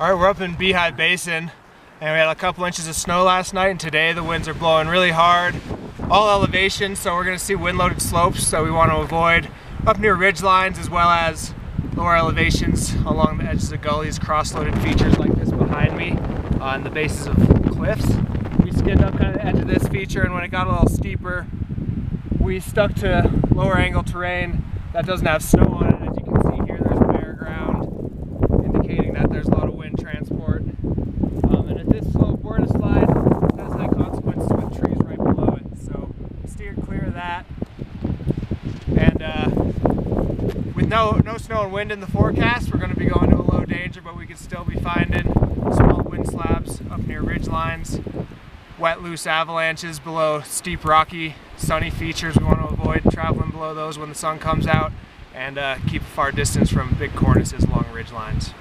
All right, we're up in Beehive Basin, and we had a couple inches of snow last night, and today the winds are blowing really hard, all elevations, so we're going to see wind-loaded slopes that we want to avoid up near ridge lines as well as lower elevations along the edges of gullies, cross-loaded features like this behind me on the bases of cliffs. We skinned up kind of the edge of this feature, and when it got a little steeper, we stuck to lower angle terrain that doesn't have snow on it. As you can see here, there's bare ground, indicating that there's a lot of wind transport. And at this slope, we're in a slide, it does have consequences with trees right below it, so steer clear of that. And with no snow and wind in the forecast, we're going to be going to a low danger, but we could still be finding small wind slabs up near ridge lines, wet loose avalanches below steep rocky sunny features. We want to avoid traveling below those when the sun comes out, and keep a far distance from big cornices along ridge lines.